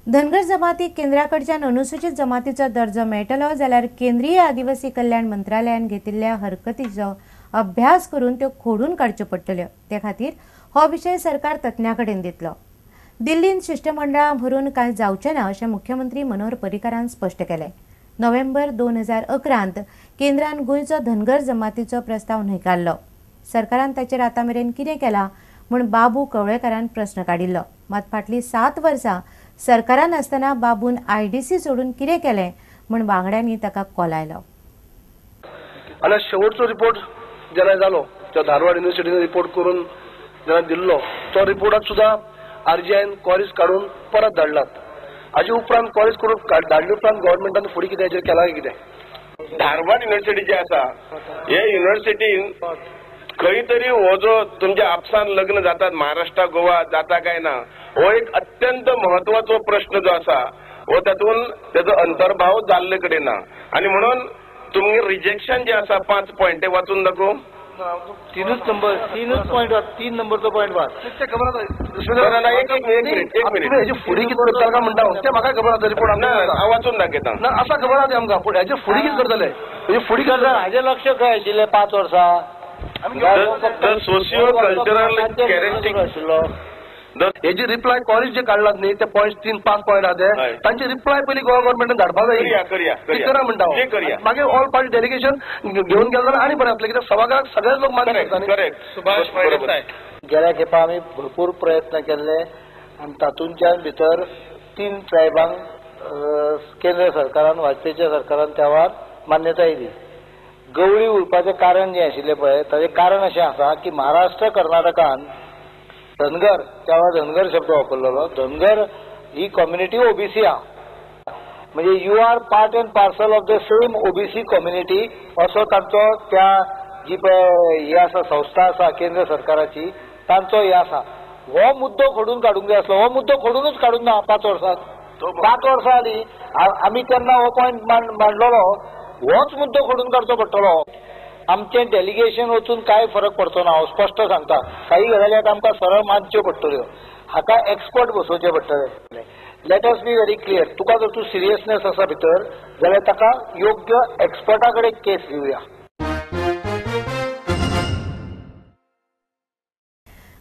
धनगर जमातीक केंद्राकडच्यान अनुसूचित जमातीचो दर्जो मेळटलो जाल्यार केंद्रीय आदिवासी कल्याण मंत्रालयान घेतिल्ल्या हरकतीचो अभ्यास करून त्यो खोडून काडच्यो पडटल्यो। ते खातीर हो विशय सरकार तज्ञां कडेन दितलो। दिल्लींत शिष्टमंडळां भरून कांय जावचें ना अशें मुख्यमंत्री मनोहर पर्रीकारान स्पश्ट केलें। नोव्हेंबर 2011 केंद्रान गोंयचो धनगर जमातीचो प्रस्ताव न्हयकारलो। सरकारान ताचेर आतां मेरेन कितें केलां म्हूण बाबू कवळेकारान प्रस्न काडिल्लो। मात फाटलीं 7 वर्सां सरकारान आसतना बाबून आयडीसी सोडून कितें केलें म्हूण वांगड्यांनी ताका कोलायलो। आनी शेवटचो रिपोर्ट जेन्ना जालो तो धारवाड युनिव्हर्सिटीन रिपोर्ट करून जेन्ना दिल्लो तो रिपोर्टाक सुद्दां आरजीआयन क्वारीज काडून परत धाडलात। हाजे उपरांत क्वारीज करून धाडले उपरांत गव्हर्नमेंटान फुडें कितें हाचेर केलां कितें। धारवाड युनिव्हर्सिटी जी आसा हे युनिव्हर्सिटीन खंय तरी हो जो तुमच्या आपसान लग्न जातात महाराष्ट्र गोवा जाता काय ना हो एक अत्यंत महत्वाचो प्रश्न जो आसा हो तातून त्याचो अंतर्भाव जाल्ले कडेन ना आनी म्हणून तुम्ही रिजेक्शन जे आसा 5 पॉइंट ते वाचून दाखव। 3 पॉइंट 3 नंबरचो पॉइंट वाच ते खबर एक मिनिट हेजे फुडें कितें करतले काय म्हणटा ते म्हाका खबर आसा रिपोर्ट हांव वाचून दाखयता ना असा खबर आसा आमकां पूण हेजे फुडें कितें करतले हेजे फुडें करतले हाजे लक्ष खंय आशिल्लें 5 वर्सां सोशियो कल्चरल कॅरेक्टरीस्टिक आशिल्लो हेजी रिप्लाय कॉलेज जे काढलात न्ही ते पॉइंट 3-5 पॉइंट आहा ते तांची रिप्लाय पयली गव्हर्नमेंटान धाडपाक जाय करा म्हणटा मागीर ऑल पार्टी डेलिगेशन घेऊन गेलो जाल्यार आनी बरें जातलें कित्याक सभागृहाक सगळेच लोक मान्य करता। गेल्या खेपा आमी भरपूर प्रयत्न केल्ले आनी तातूंतच्यान भितर 3 ट्रायबांक केंद्र सरकारान वाजपेयीच्या सरकारान त्या वेळार मान्यताय दिली। गवळी उरपाचें कारण जें आशिल्लें पळय ताचें कारण अशें आसा की महाराष्ट्र कर्नाटकान धनगर त्या वेळार धनगर शब्द वापरलेलो। धनगर ही कम्युनिटी ओबीसी आहा म्हणजे you are part and parcel of the same OBC community असो तांचो त्या जी पळय ही आसा संस्था आसा केंद्र सरकाराची तांचो हे आसा। हो मुद्दो खोडून काडूंक जाय आसलो। हो मुद्दो खोडूनच काडूंक ना 5 वर्सांत 5 वर्सां आदी आमी तेन्ना हो पॉइंट मांडलेलो होच मुद्दो खोडून काडचो पडटलो। आमचें डेलिगेशन वचून काय फरक पडचो ना हांव स्पश्ट सांगता। काही गजाली आतां आमकां सरळ मानच्यो पडटल्यो हाका एक्सपर्ट बसोवचे पडटले। Let us be very clear तुका जर तूं सिरियसनेस आसा भितर जाल्यार ताका योग्य एक्सपर्टा कडेन केस घेवया।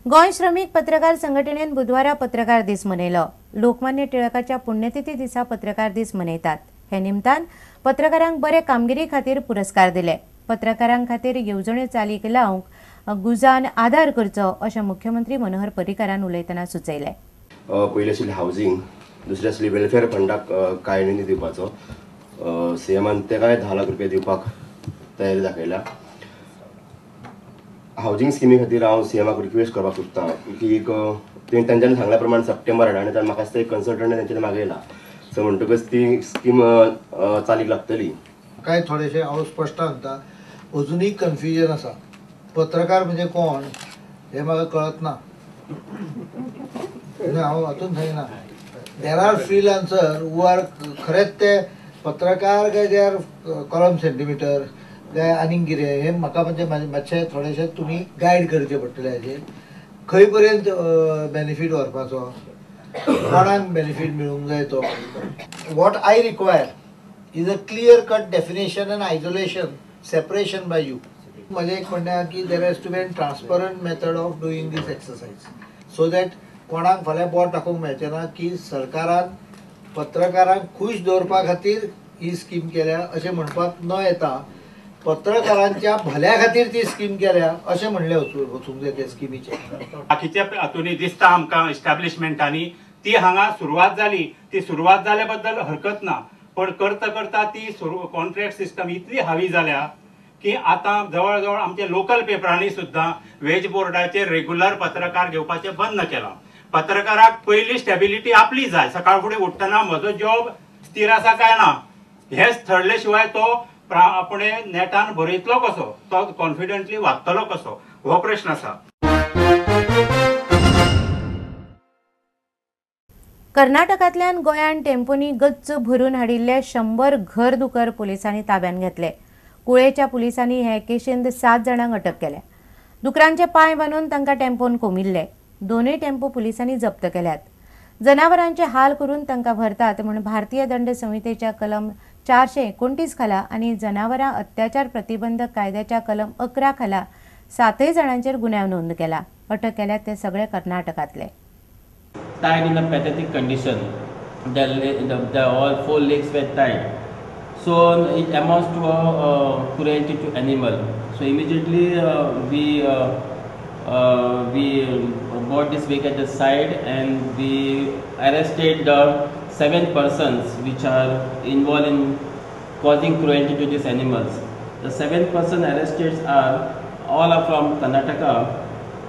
गोंय श्रमिक पत्रकार संघटनेन बुधवारा पत्रकार दीस मनयलो। लोकमान्य टिळकाच्या पुण्यतिथी दिसा पत्रकार दीस मनयतात। हे निमतान पत्रकारांक बरे कामगिरी खातीर पुरस्कार दिले। पत्रकारांक खातीर येवजण्यो चालीक लावंक गुजान आदार करचो अशें मुख्यमंत्री मनोहर पर्रीकारान उलयतना सुचयलें। पयलें आशिल्लें हावजींग दुसरें आशिल्लें वेलफेअर फंडाक कांय निधी दिवपाचो सीएमान तेकाय 10 लाख रुपया दिवपाक तयारी दाखयल्या। हावजींग स्किमी खातीर हांव सीएमाक रिक्वेस्ट करपाक सोदतां की तांच्यांनी सांगल्या प्रमाण सप्टेंबर आनी म्हाका दिसता एक कन्सल्टंट तांच्यानी मागयला सो म्हणटकच ती स्कीम चालीक लागतली। काय थोडेशे हांव स्पश्ट सांगता अजुनूय कन्फ्युजन आसा। पत्रकार म्हणजे कोण हे म्हाका कळत ना। हांव हातून सांगना there are freelancer who are खरेंच ते पत्रकार काय दे आर कॉलम सेंटिमीटर काय आनीक कितें हे म्हाका म्हणजे मातशें थोडेशें तुमी गायड करचें पडटलें हाजेर खंय पर्यंत बेनिफीट व्हरपाचो कोणाक बेनिफीट मेळूंक जाय तो। What I require is a clear cut definition and isolation separation by you. माझे एक म्हणणें आहा की there has to be a transparent method of doing this exercise so that कोणाक फाल्यां बोट दाखोवंक मेळचें ना की सरकारान पत्रकारांक खुश दवरपा खातीर ही स्कीम केल्या अशें म्हणपाक न येता पत्रकारांच्या भल्या खातीर ती स्कीम केल्या अशें म्हणलें वचूंक जाय त्या स्किमीचें। बाकीच्या हातूंनी दिसता आमकां इस्टॅब्लिशमेंटांनी ती हांगा सुरवात जाली ती सुरवात जाल्या बद्दल हरकत ना पण करता करता ती कॉन्ट्रॅक्ट सिस्टम इतली हावी जाल्या की आतां जवळ जवळ आमच्या लोकल पेपरांनी सुद्दां वेज बोर्डाचेर रेग्युलर पत्रकार घेवपाचें बंद केलां। पत्रकाराक पयली स्टेबिलिटी आपली जाय सकाळ फुडें उठ्ठना म्हजो जॉब स्थिर आसा काय ना हेच ठरले शिवाय तो आपणे नेटान बरयतलो कसो तो कॉन्फिडंटली वागतलो कसो हो प्रश्न आसा। कर्नाटकांतल्यान गोंयान टेम्पोनी गच्च भरून हाडिल्ले 100 घरदुकर पुलिसांनी ताब्यात घेतले। कुळेच्या पुलिसांनी हे केशींत 7 जाणांक अटक केल्या। दुकरांचे पांय बांदून तांकां टेम्पोन कोमिल्ले। दोनूय टेम्पो पुलिसांनी जप्त केल्यात। जनावरांचे हाल करून तांकां भरतात म्हणून भारतीय दंड संहितेच्या कलम 429 खाला आणि जनावरां अत्याचार प्रतिबंधक कायद्याच्या कलम 11 खाला 7 जणांचेर गुन्यांव नोंद केला. अटक केल्यात ते सगळे कर्नाटकांतले. Tied in a pathetic condition. All 4 legs were tied. So it amounts to a cruelty to animal. So immediately we brought this vehicle at the side and we arrested the 7 persons which are involved in causing cruelty to these animals. The 7 persons arrested all are from Karnataka.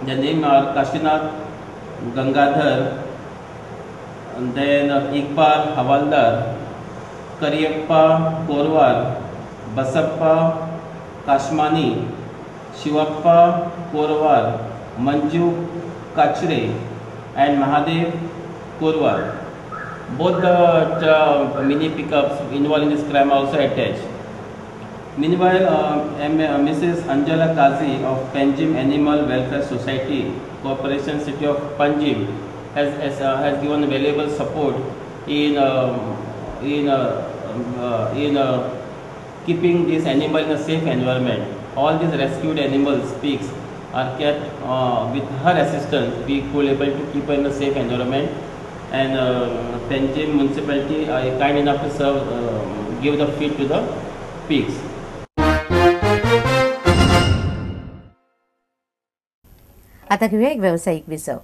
Their names are Kashinath Gangadhar, and then Iqbal Havaldar, Kariyappa Korwar, Basappa Kashmani, Shivappa Korwar, Manju Kachre, and Mahadev Korwar. Both the mini pickups involved in this crime are also attached. Meanwhile, Mrs. Anjala Kazi of Panjim Animal Welfare Society, Corporation City of Panjim, has given valuable support in keeping these animals in a safe environment. All these rescued animals, pigs, are kept with her assistance. We could able to keep her in a safe environment, and Panjim municipality are kind enough to give the feed to the pigs. आता घेऊया एक व्यावसायिक विसव.